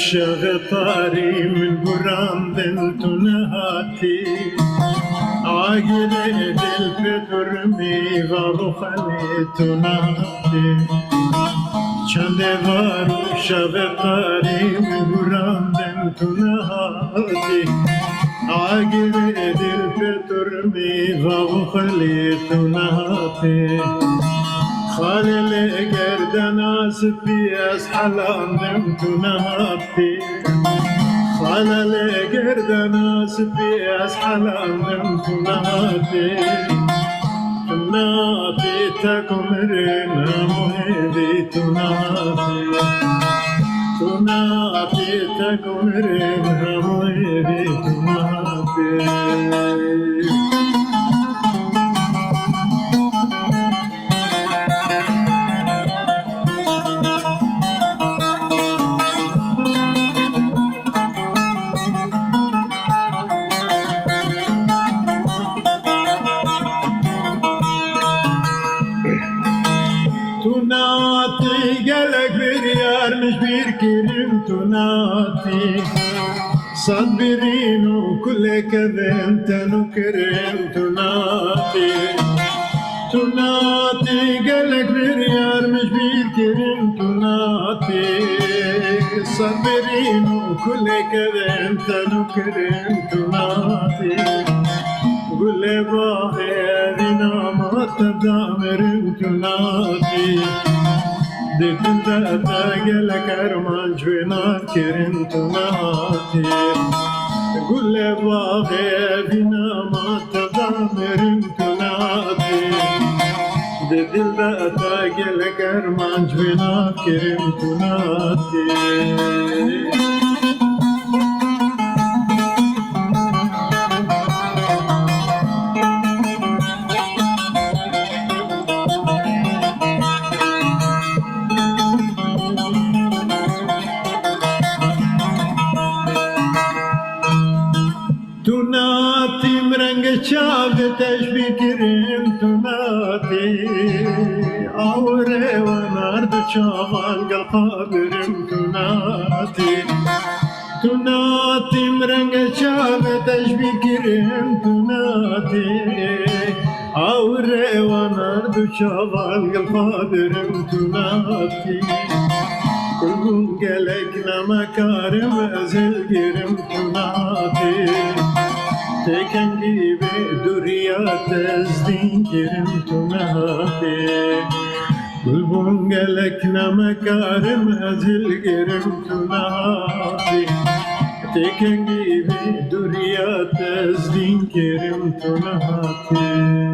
شغطاري من برام بنت نهاتي عاقل الفطر ميغا وخليت نهاتي چند وارو شغطاري من برام بنت نهاتي عاقل الفطر ميغا وخليت نهاتي خالل گردن آسفی از حلام نمت نهاتی خالل گردن آسفی از حلام نمت نهاتی نهاتی تکمرنا محیدی تو نهاتی تکمرنا محیدی تو نهاتی Tunati gelek bir yarmış bir kerim tunati Sabirinu kulle keventenu kerim tunati Tunati gelek bir yarmış bir kerim tunati Sabirinu kulle keventenu kerim tunati Gulle bahirina matadamerim tunati Dedinde da gelek erman cvenar kerim tunati Gulle bahirina matadamerim tunati Dedinde da gelek erman cvenar kerim tunati Tunati mreng çav teşbikirim tunati Avre vanar du çaval gal kabirim tunati Tunati mreng çav teşbikirim tunati Avre vanar du çaval gal kabirim tunati Kulgun gelek namakarım ezilgirim tunati Teken gibi duriyat ezdin kerim tunati Kulgun gelek namakarım ezilgirim tunati Teken gibi duriyat ezdin kerim tunati